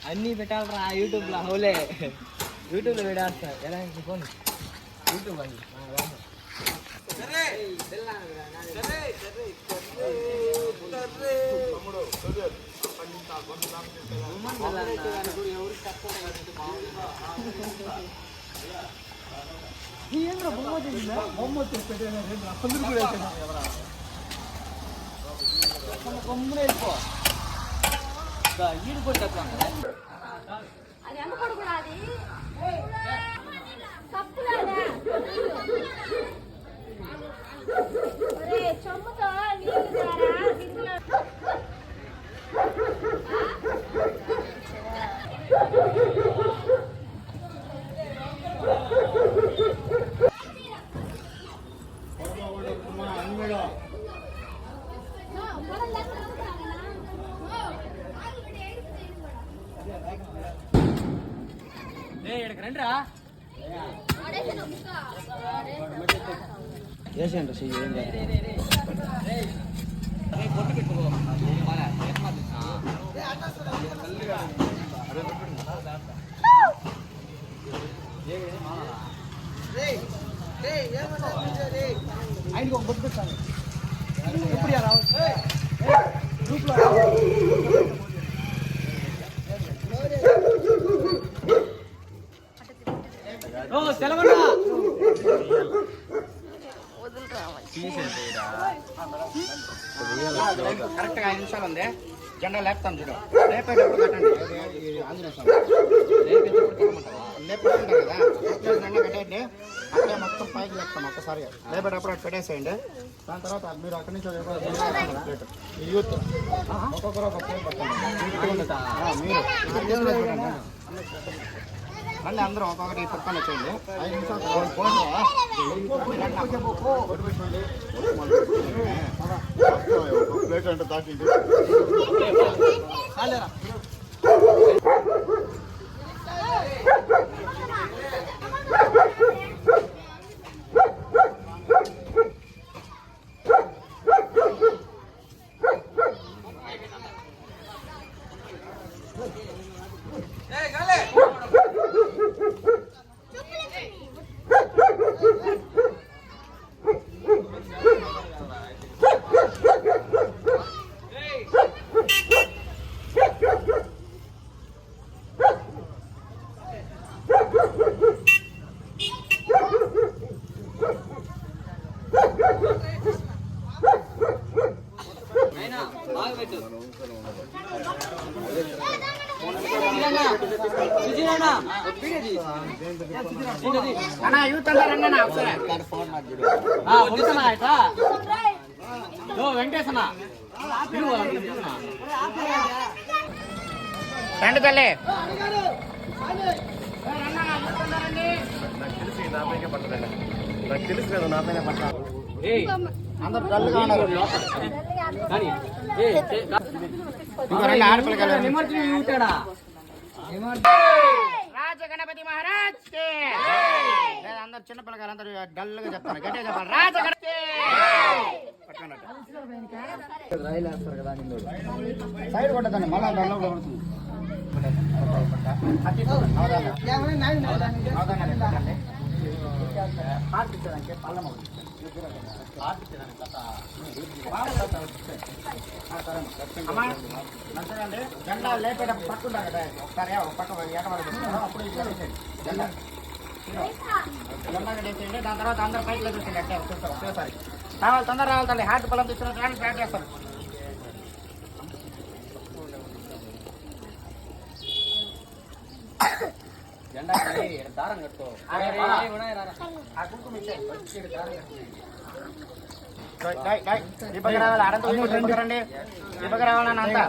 అన్ని పెట్టాలరా యూట్యూబ్ లో హోలే యూట్యూబ్ లో పెడేస్తా ఎలా ఫోన్ యూట్యూబ్ అండి బొమ్మ కొమ్మున వెళ్ళిపో ఈడు కూడా అది అమ్మకూడదు తప్పులేదా చెమ్ముతో నీళ్ళు రండిరా వేసేయండి కొట్టు పెట్టుకో ఆయనకు ఒక బొట్టు పెట్టాను ఎప్పుడు సెలవుడా కరెక్ట్ గా 5 నిమిషాలు ఉంది జెండా లేపుతాం చూడు లేపేటప్పుడు కట్టండి ఆంజనేయ స్వామి లేపేటప్పుడు కదా జెండా కట్టండి అక్కడే మొత్తం పైకి లేపుతాం ఒక్కసారి లేపేటప్పుడు అటు పెట్టేసేయండి దాని తర్వాత మీరు అక్కడి నుంచి ప్లేట్ యూత్ ఒక్కొక్కరు ఒక ప్లేట్ పట్టండి మీరు రండి అందరూ ఒక్కొక్కటి పక్కన వచ్చేయండి 5 నిమిషాలు ప్లేట్ అంటే తాకింది వెంకటేశన రండి తల్లి నాకు తెలుసు కదా నా పైన పట్టాలి అందరు డల్గా ఉన్నారు రాజగణపతి మహారాజ్ అందరు చిన్న పిల్లగారు అందరూ డల్గా చెప్తాను గట్టిగా చెప్పాలి రాజగణపతి సైడ్ కొట్టదండి మళ్ళీ డల్ కొడుతుంది జెండా లేపేటప్పుడు పట్టుకుంటారు కదా ఒకసారి ఒక పక్క అప్పుడు జెండా జెండా కట్టేసేయండి దాని తర్వాత అందరూ పైకి లేపేసేయండి అంటే ఒకేసారి రావాలి తొందర రావాలి తల్లి హార్ట్ పొలం తీసుకుని స్టార్ట్ చేస్తారు జెండా దారం కట్టుకో దీపక రావాలి అడంతా రండి దీపక రావాలని అంతా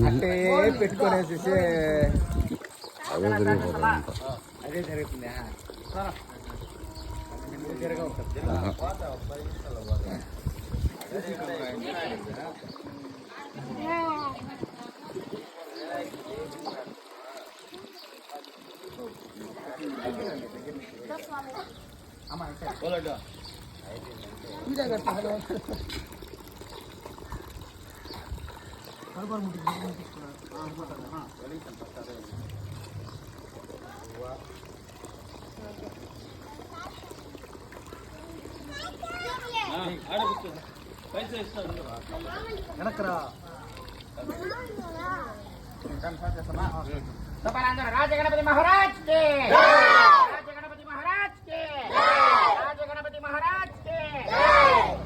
అంటే పెట్టుకునేసి అదే జరుగుతుంది జరగవు అమ్మ पूजा करता है వెనకరా राज गणपति महाराज के राज गणपति महाराज के राज गणपति महाराज के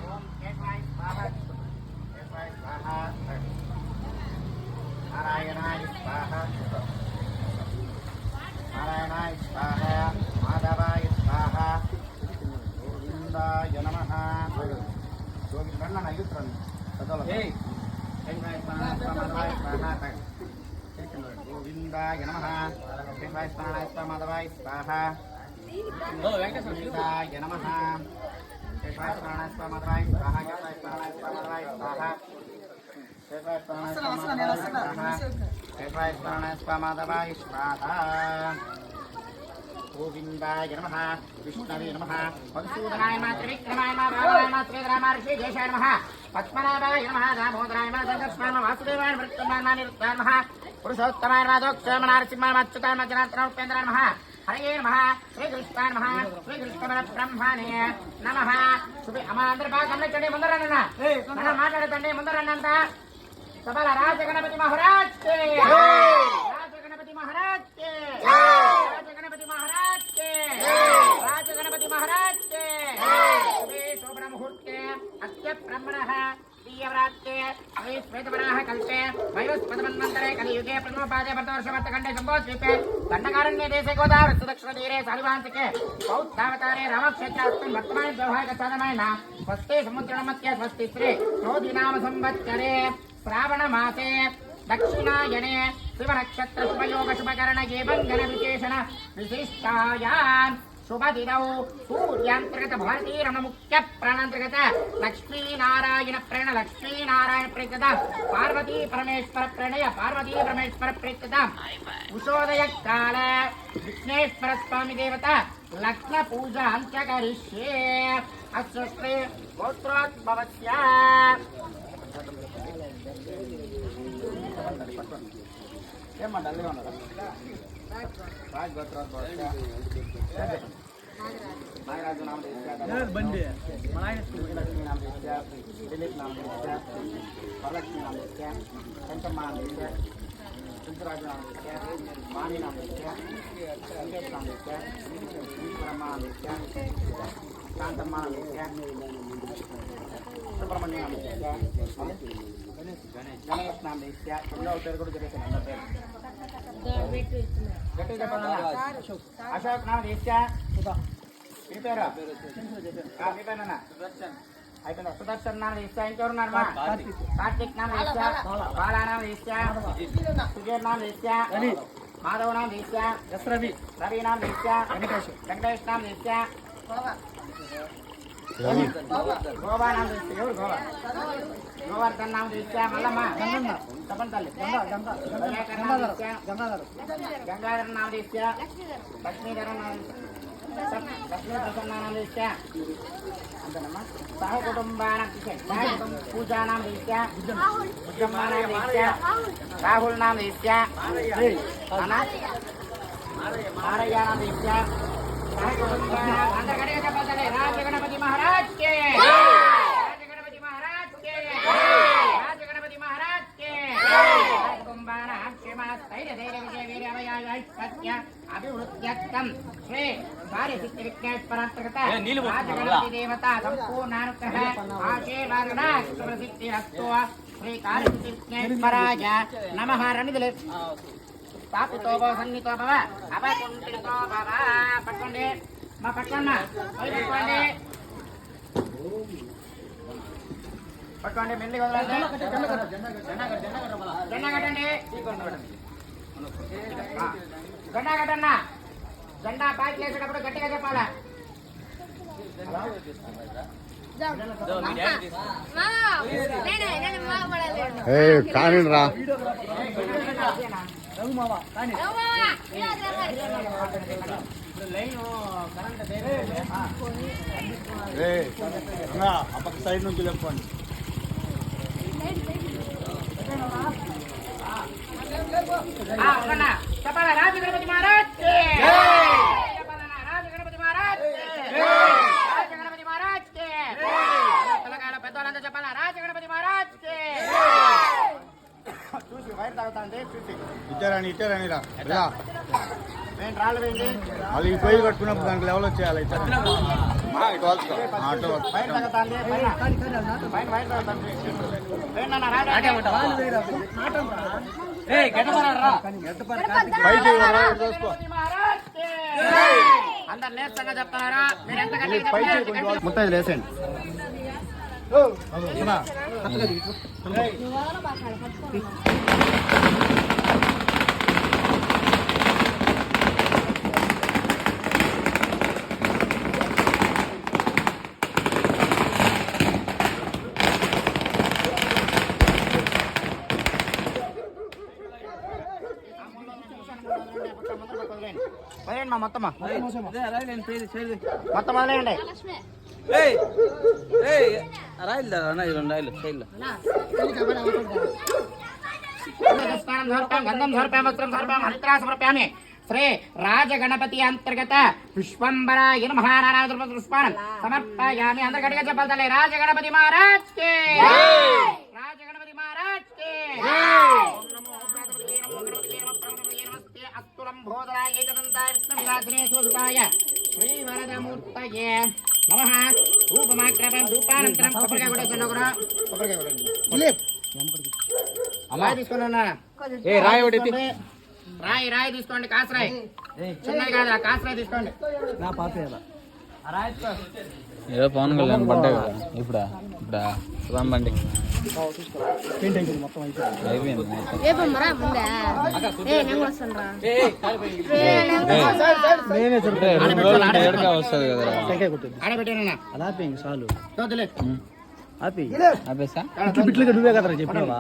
ओम केशवाय स्वाहा केशवाय स्वाहा नारायणाय स्वाहा नारायणाय स्वाहा माधवाय स्वाहा गोविंदाय नमः गोविंदಣ್ಣ ನಗಿಸ್ರಣ್ಣ ಸದೋಲ केशवाय स्वाहा माधवाय स्वाहा गोविंदाय नमः केशवाय स्वाहा माधवाय स्वाहा गोविंदाय नमः केशवाय स्वाहा माधवाय स्वाहा केशवाय स्वाहा माधवाय स्वाहा केशवाय स्वाहा केशवाय स्वाहा माधवाय स्वाहा गोविंदाय नमः विष्णवे नमः मधुसूदनाय नमः त्रिविक्रमाय नमः रामाय नमः श्रीधराय ऋषिकेशाय नमः पद्मनाभाय नमः दामोदराय नमः संकर्षणाय नमः वासुदेवाय नमः मृत्युंजयाय निरुक्ताय नमः पुरुषोत्तमाय नमः दोक्षाय नारसिंहाय नमः अच्युताय नमः जनार्दनाय उपेन्द्राय नमः हरे नमः श्रीकृष्णाय नमः श्रीकृष्णपरब्रह्मणे नमः शुभ अमांतर भागंలో चढ़े ముందరన్న మన మాట్లాడతండి ముందరన్నంత సభల రాజ గణపతి మహారాజ్ కే రాజ గణపతి మహారాజ్ కే రాజ గణపతి మహారాజ్ కే రాజ గణపతి మహారాజ్ కే शुभे शोभन मुहूर्ते अस्य ब्रह्मणः दीयव्रात्ये श्री श्वेतवराह कल्पे वैवस्पतमन्वन्तरे कलियुगे प्रथमपादे भरतवर्षवर्तखण्डे सम्भोद्वीपे दण्डकारण्ये देशे गोदावरी सुदक्षिणतीरे सालिवांशिके बौद्धावतारे रामक्षेत्रास्मिन् वर्तमाने व्यवहारिकसाधनाय स्वस्ति समुद्रणमत्ये स्वस्ति श्री क्रोधिनाम संवत्सरे श्रावणमासे दक्षिणायने शिवनक्षत्र शुभयोग शुभकरण एवं गणविशेषण विशिष्टायां शुभदिनौ सूर्यांतर्गत भारतीय रमण मुख्य प्राणांतर्गत लक्ष्मी नारायण प्रण लक्ष्मी नारायण प्रीतता पार्वती परमेश्वर प्रणय पार्वती परमेश्वर प्रीतता उषोदय काल विघ्नेश्वर स्वामी देवता लग्न पूजा अंत्य करिष्ये अस्य श्री गोत्रोद्भवस्य नागराजु नाम बंदे लक्ष्मी नाम दिलीप नाम वरलक्ष्मी नाम शंकर नाम सिद्धराजु नाम वाणी नाम संकेश नाम ब्रह्मा नाम शांतम्मा नाम सुब्रह्मण्य नाम गणेश नाम पेर को गट्टी अशोक नाम మీ పేరు మీ పేరేనా అయిపోయిందా సుదర్శన్ నామ ఇచ్చా ఇంకెవరు నామా కార్తిక్ నామ ఇచ్చా బాలా నామ ఇచ్చా సుజీర్ నామ ఇచ్చా మాధవ్ నామ ఇచ్చా రవి రవి నామ ఇచ్చా వెంకటేష్ నామ ఇచ్చా గోవా నామ ఇచ్చా ఎవరు గోవా గోవర్ధన్ నామ ఇచ్చా మల్లమ్మ చెప్పండి తల్లి గంగాధర్ నామ ఇచ్చా లక్ష్మీధరన్ నామ లక్ష్మీ ప్రసన్నానాం రీత్యా అంతేనమ్మా సహ కుటుంబానాం సహ పూజానాం రీత్యా బుద్ధమ్మానాం రీత్యా రాహుల్ నామ రీత్యా నారయ్యానాం రీత్యా సహ కుటుంబానాం అందరికీ చెప్పాలి రాజ గణపతి మహారాజ్ కే రాజ గణపతి మహారాజ్ కే రాజ గణపతి మహారాజ్ కే కుటుంబానాం క్షేమ స్థైర్య ధైర్య విజయ వీర్య అభయాయ సత్య अभिवृद्ध्यर्थम श्री कार्य सिद्धि विज्ञानपरांतर्गत राजगणपति देवता संपूर्णानुग्रह आशीर्वादन शुभसिद्धिरस्तु श्री कार्य सिद्धि विज्ञानपराय नमः रणिदिले स्थापितो भव सन्नितो भव अवकुण्ठितो भव पट्कोंडे मा पट्कोण्ड पट्कोंडे पट्कोंडे मेल्ली वदलंడి జెండా కట్టండి జెండా కట్టన్నా జెండా పాకి వేసేటప్పుడు గట్టిగా చెప్పాలా కానీ రా రఘు మామ కానీ ఏమ్మా? ఇలా రా. లైన్ కరెంట్ అప్పటి సైడ్ నుంచి లేపండి. చెప్పాలా రాజు గణపతి మహారాజ్ చెప్పాలన్నా రాజు గణపతి మహారాజ్ రాజు గణపతి మహారాజ్ పిల్లకాయల పెద్దవాళ్ళంతా చెప్పాలా రాజు గణపతి మహారాజ్ చూసి వైర్ తాగుతాండి చూసి ఇచ్చారని రా నేను రాళ్ళు వేయండి అది ఈ పొయ్యి కట్టుకున్నప్పుడు దానికి లెవెల్ వచ్చేయాలి వైర్ తాగుతాండి పైన వైర్ తాగుతాండి అందరు నేర్చంగా చెప్తున్నారా మీరు ఎంత ముత్తైదు లేసండి వదిలేండి మొత్తమా మొత్తం వదిలేయండి గంధం సమర్పయామి వస్త్రం సమర్పయామి హరిద్రా సమర్పయామి శ్రీ రాజగణపతి అంతర్గత పుష్పంబరాయ నమః నానావిధ పుష్పానం సమర్పయామి అందరు గట్టిగా చెప్పాలి తల్లి రాజగణపతి మహారాజ్ కి రాజగణపతి మహారాజ్ కి అస్తులం భోదరాయ ఏకదంతాయ విష్ణుదాసనే శోభితాయ శ్రీ వరదమూర్తయే నమః ధూపమాగ్రహం ధూపానంతరం కొబ్బరికాయ కొట్టేసండి ఒకరు కొబ్బరికాయ కొట్టండి అమ్మాయి తీసుకున్నా రాయి తీసుకోండి కాసరాయి చిన్నది కాదు కాసరాయి తీసుకోండి నా పాత ఏదో పవన్ కళ్యాణ్ పడ్డా కదా ఇప్పుడు సుధాం బండి మొత్తం అయిపోయింది అయిపోయింది ఏ బొమ్మరా ముందే ఏ నేను వస్తానురా ఏడుగా వస్తుంది కదా ఆడబెట్టానన్నా అలా ఆపేయండి చాలు వద్దులే ఆపి ఆపేసా బిట్లుగా నువ్వే కదరా చెప్పినావా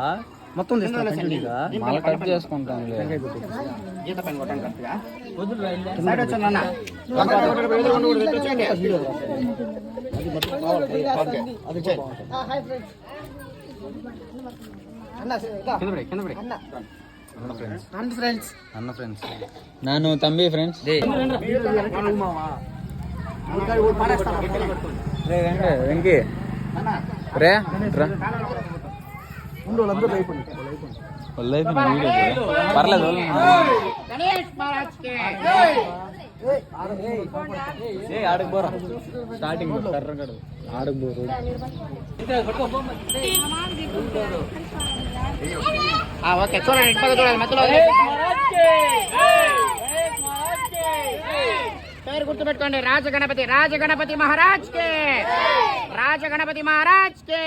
మొత్తం తీస్తా కంటిన్యూగా మళ్ళీ కట్ చేసుకుంటాను గీత పైన కొట్టండి కరెక్ట్గా సైడ్ వచ్చాను అన్న అన్న ఫ్రెండ్స్ ನಾನು ತಂಬಿ ఫ్రెండ్స్ వెంకీ రే పర్లేదు గణేష్ మహారాజ్ కి ఆడకు పోరా స్టార్టింగ్ ఆడకు పోరు ఓకే చూడండి ఇటు చూడాలి మధ్యలో పేరు గుర్తుపెట్టుకోండి రాజగణపతి మహారాజ్ కే రాజగణపతి మహారాజ్ కే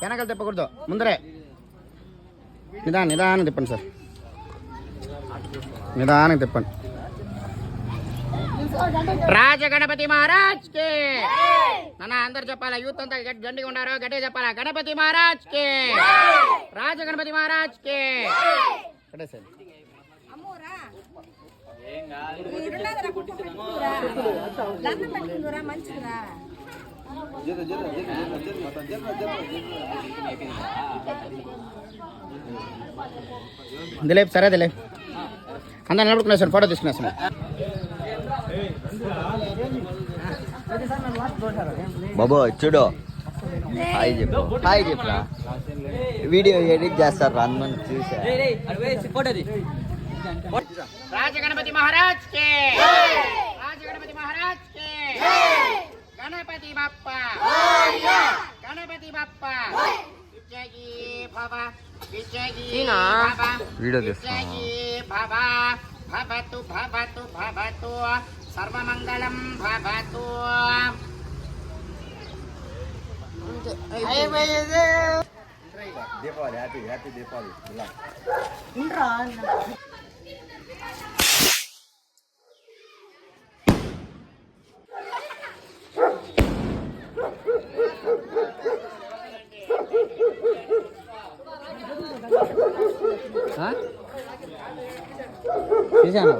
వెనకాల తిప్పకూడదు ముందరే నిదానం తిప్పండి సార్ నిదానం తిప్పండి రాజగణపతి మహారాజ్ కే నాన్న అందరు చెప్పాలా యూత్ అంతా గట్టిగా ఉన్నారు గట్టిగా చెప్పాలా గణపతి మహారాజ్ కే రాజగణపతి మహారాజ్ కే అమ్మోరా దండం పెట్టుకుందురా మంచిదిరా దిలీప్ సరే దిలీప్ అందరు నిలబడుకునేసాను ఫోటో తీసుకునేసాను బాబు చూడు హాయ్ చెప్పరా వీడియో ఎడిట్ చేస్తారు అందరం చూసా రాజగణపతి మహారాజ్ కే రాజగణపతి మహారాజ్ కే గణపతి బప్ప విజయీ భవ వీడియో తీస్తా భవతు సర్వమంగళం భవతు దీపావళి హ్యాపీ దీపావళి తీసాను